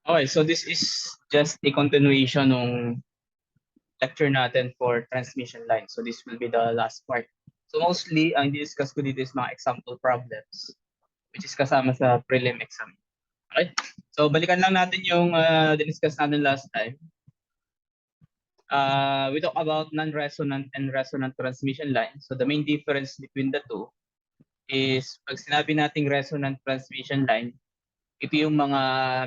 Okay, so this is just a continuation ng lecture natin for transmission line. So this will be the last part. So mostly, ang discuss ko dito is mga example problems, which is kasama sa prelim exam. Okay? So balikan lang natin yung discuss natin last time. We talk about non-resonant and resonant transmission line. So the main difference between the two is pag sinabi nating resonant transmission line, ito yung mga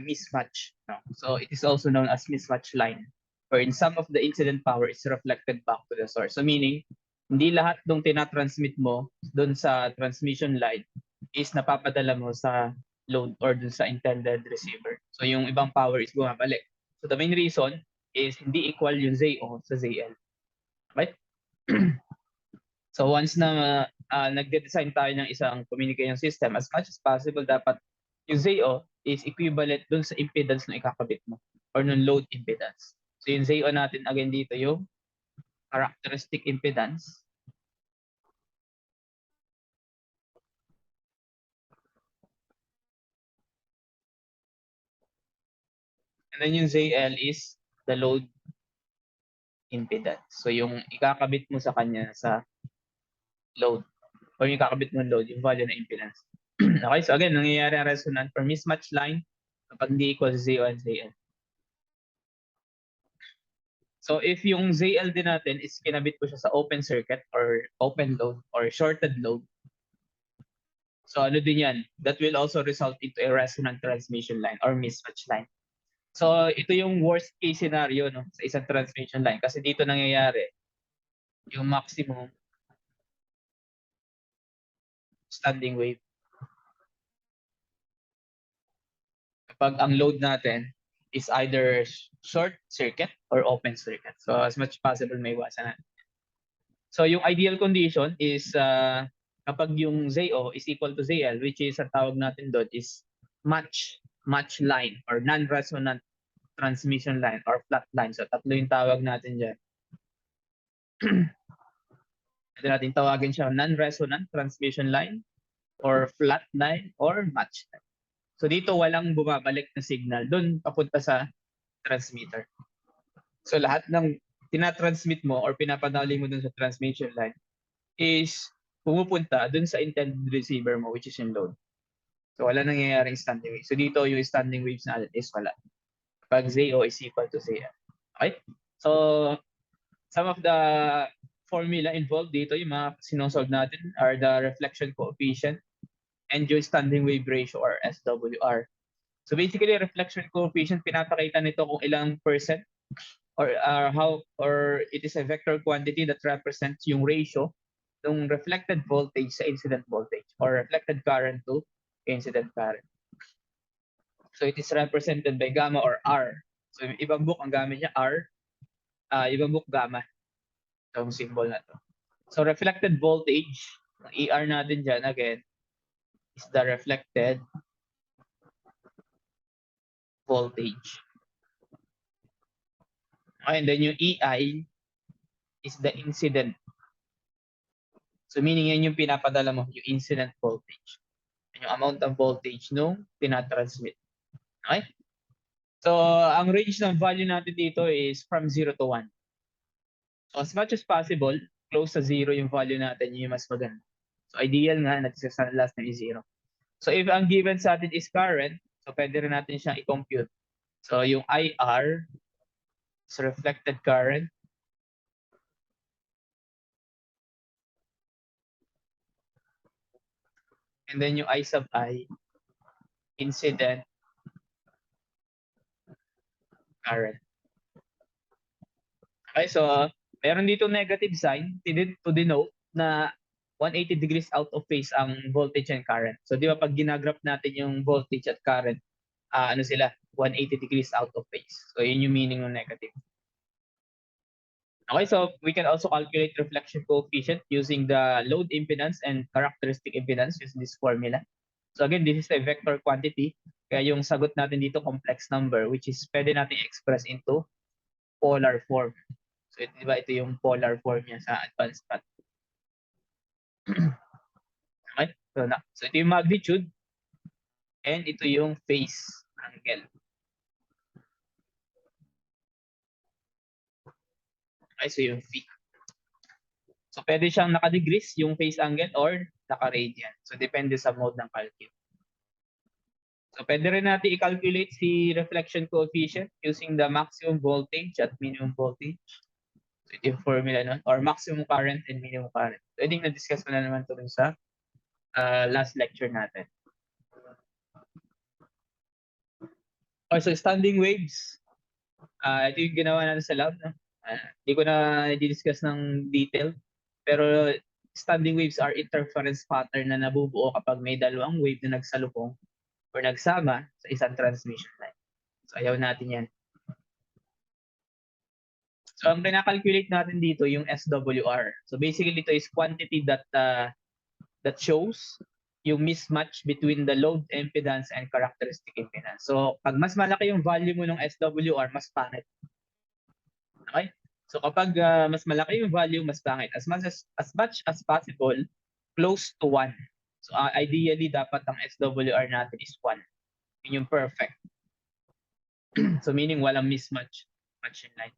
mismatch. No? So it is also known as mismatch line, wherein some of the incident power is reflected back to the source. So meaning, hindi lahat ng tinatransmit mo doon sa transmission line is napapadala mo sa load or doon sa intended receiver. So yung ibang power is bumabalik. So the main reason is hindi equal yung ZO sa ZL. Right? So once na nagde-design tayo ng isang communication system, as much as possible, dapat yung ZO is equivalent dun sa impedance na ikakabit mo or ng load impedance. So yung ZO natin again dito yung characteristic impedance. And then yung ZL is the load impedance. So yung ikakabit mo sa kanya sa load or yung ikakabit mo load, yung value ng impedance. Okay, so again, nangyayari ang resonant for mismatch line kapag hindi equal sa ZO and ZL. So if yung ZL din natin is kinabit ko siya sa open circuit or open load or shorted load, so ano din yan, that will also result into a resonant transmission line or mismatch line. So ito yung worst case scenario no, sa isang transmission line kasi dito nangyayari yung maximum standing wave. Kapag ang load natin is either short circuit or open circuit. So as much as possible may iwasan natin. So yung ideal condition is kapag yung ZO is equal to ZL, which is ang tawag natin doon is match line or non-resonant transmission line or flat line. So tatlo yung tawag natin dyan. Pwede natin tawagin siya non-resonant transmission line or flat line or match line. So dito walang bumabalik na signal doon papunta sa transmitter. So lahat ng tinatransmit mo or pinapadali mo dun sa transmission line is pumupunta dun sa intended receiver mo, which is yung load. So wala nangyayaring standing wave. So dito yung standing waves natin is wala. Pag ZO is equal to ZL. Okay? So some of the formula involved dito, yung mga sinosolve natin are the reflection coefficient and yung standing wave ratio or SWR. So basically, reflection coefficient, pinapakita nito kung ilang percent or how or it is a vector quantity that represents yung ratio ng reflected voltage sa incident voltage or reflected current to incident current. So it is represented by gamma or R. So ibang book ang gamit niya R, ibang book gamma. Itong symbol na to. So reflected voltage, ang ER natin dyan again is the reflected voltage. Okay, and then yung EI is the incident. So meaning yan yung pinapadala mo, yung incident voltage. Yung amount of voltage nung tinatransmit. Okay? So ang range ng value natin dito is from 0 to 1. So as much as possible, close sa 0 yung value natin, yung mas maganda. So ideal nga na sa last na is 0. So if ang given sa atin is current, so pwede rin natin siyang i-compute. So yung IR is reflected current. And then yung I sub I, incident current. Okay, so meron dito negative sign to denote na 180 degrees out of phase ang voltage and current. So di ba pag ginagraph natin yung voltage at current, ano sila, 180 degrees out of phase. So yun yung meaning ng negative. Okay, so we can also calculate reflection coefficient using the load impedance and characteristic impedance using this formula. So again, this is a vector quantity. Kaya yung sagot natin dito, complex number, which is pwede natin express into polar form. So ito, diba, ito yung polar form niya sa advanced math. Okay? So ito yung magnitude and ito yung phase angle. Okay, so yung phi. So pwede siyang naka-degrees yung phase angle or naka-radian. So depende sa mode ng calculus. So pwede rin natin i-calculate si reflection coefficient using the maximum voltage at minimum voltage. So ito yung formula nun, or maximum current and minimum current. Pwedeng na-discuss mo na naman ito sa last lecture natin. Or so standing waves, ito yung ginawa natin sa lab. No? Hindi ko na i-discuss ng detail. Pero standing waves are interference pattern na nabubuo kapag may dalawang wave na nagsalubong or nagsama sa isang transmission line. So ayaw natin yan. So ang pinakalculate natin dito yung SWR. So basically ito is quantity that shows yung mismatch between the load impedance and characteristic impedance. So pag mas malaki yung value mo ng SWR, mas pangit. Okay? So kapag mas malaki yung value, mas pangit. As much as possible, close to 1. So ideally, dapat ang SWR natin is 1. Yun yung perfect. So meaning walang mismatch in line.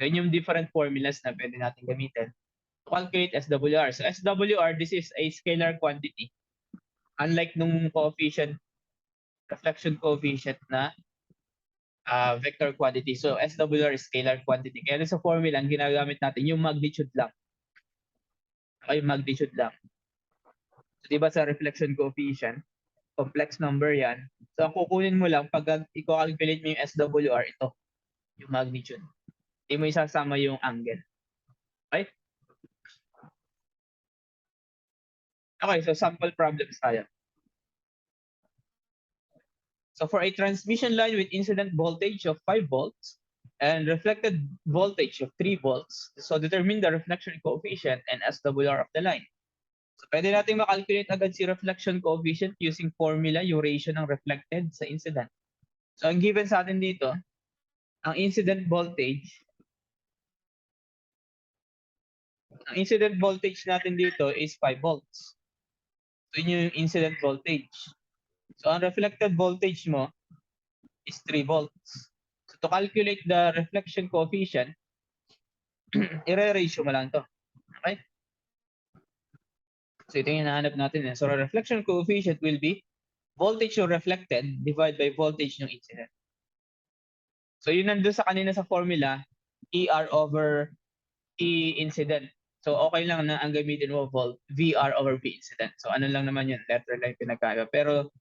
So yun yung different formulas na pwede natin gamitin to calculate SWR. So SWR, this is a scalar quantity. Unlike nung coefficient, reflection coefficient na vector quantity. So SWR is scalar quantity. Kaya sa formula, ang ginagamit natin yung magnitude lang. Okay, magnitude lang. So, diba sa reflection coefficient, complex number yan. So ang kukunin mo lang, pag i-calculate mo yung SWR, ito, yung magnitude. Hindi mo isasama yung angle. Okay? Okay, so sample problems tayo. So for a transmission line with incident voltage of 5 volts and reflected voltage of 3 volts, so determine the reflection coefficient and SWR of the line. So pwede natin makalculate agad si reflection coefficient using formula, yung ratio ng reflected sa incident. So ang given sa atin dito, ang incident voltage natin dito is 5 volts. So yun yung incident voltage. So ang reflected voltage mo is 3 volts. So to calculate the reflection coefficient, i-ratio mo lang to. Okay? So ito yung hinahanap natin. So reflection coefficient will be voltage yung reflected divided by voltage yung incident. So yun nandun sa kanina sa formula, ER over E incident. So okay lang na ang gamitin mo VR over V incident. So ano lang naman yun, letter lang pinagkaiba. Pero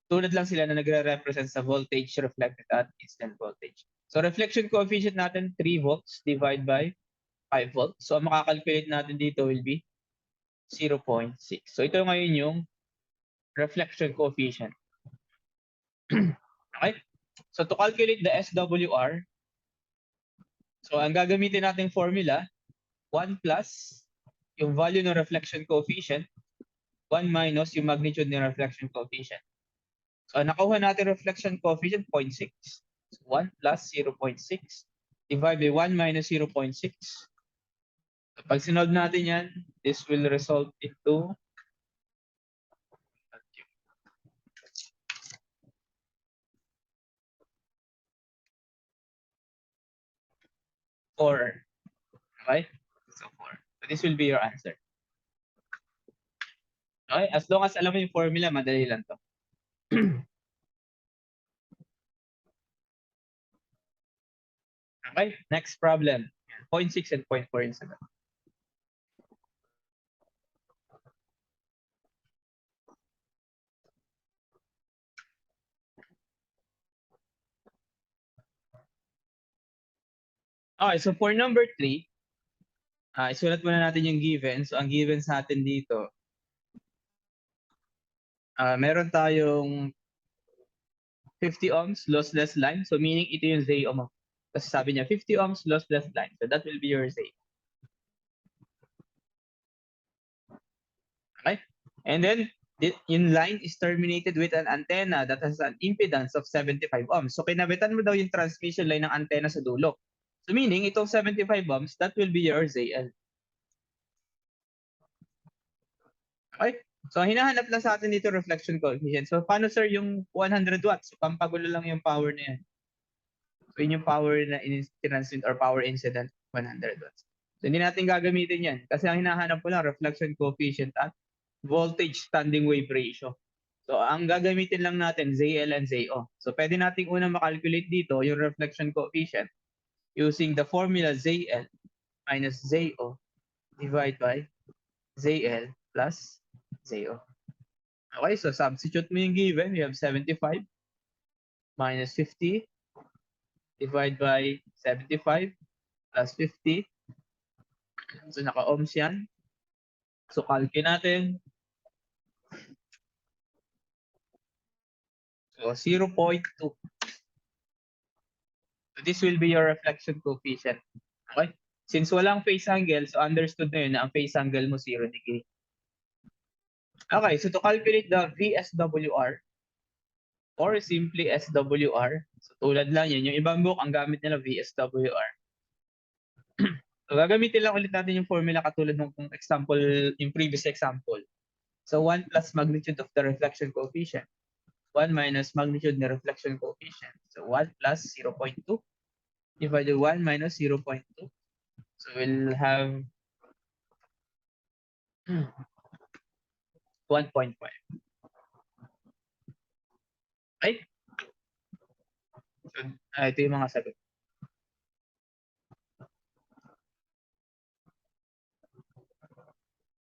tulad lang sila na nagre-represent sa voltage reflected at incident voltage. So reflection coefficient natin 3 volts divided by 5 volts. So ang makakalculate natin dito will be 0.6. So ito ngayon yung reflection coefficient. Okay? So to calculate the SWR, so ang gagamitin nating formula, 1 plus yung value ng reflection coefficient, 1 minus yung magnitude ng reflection coefficient. So nakuha natin reflection coefficient 0.6. So 1 plus 0.6 divided by 1 minus 0.6. So pag sinolve natin yan, this will result into 4. Okay? So 4. So this will be your answer. Okay? As long as alam mo yung formula, madali lang to. Okay? Next problem. 0.6 and 0.4 in sagot. Okay, so for number 3, isulat muna natin yung given. So ang given sa atin dito, meron tayong 50 ohms lossless line. So meaning ito yung ZO mo. Kasi sabi niya 50 ohms lossless line. So that will be your ZO. Okay? And then yung line is terminated with an antenna that has an impedance of 75 ohms. So kinabitan mo daw yung transmission line ng antenna sa dulo. So meaning itong 75 ohms, that will be your ZL. Okay? So hinahanap lang sa atin dito reflection coefficient. So paano sir yung 100 watts? So, pampagulo lang yung power na yan. So yun yung power na in-transmit or power incident. 100 watts. So, hindi natin gagamitin yan. Kasi ang hinahanap ko lang, reflection coefficient at voltage standing wave ratio. So, ang gagamitin lang natin, ZL and ZO. So, pwede nating unang makalculate dito yung reflection coefficient using the formula ZL minus ZO divided by ZL plus ZO. Okay, so substitute mo yung given. We have 75 minus 50 divided by 75 plus 50. So, naka-ohms yan. So, calculate natin. So, 0.2. So, this will be your reflection coefficient. Okay? Since walang phase angle, so understood na yun na ang phase angle mo 0 degree. Okay, so to calculate the VSWR or simply SWR, so tulad lang yan, yung ibang book, ang gamit nila VSWR. So, gagamitin lang ulit natin yung formula katulad ng example, yung previous example. So, 1 plus magnitude of the reflection coefficient. 1 minus magnitude ng reflection coefficient. So, 1 plus 0.2 divided by 1 minus 0.2. So, we'll have 1.5. Okay? So, ito yung mga sagot.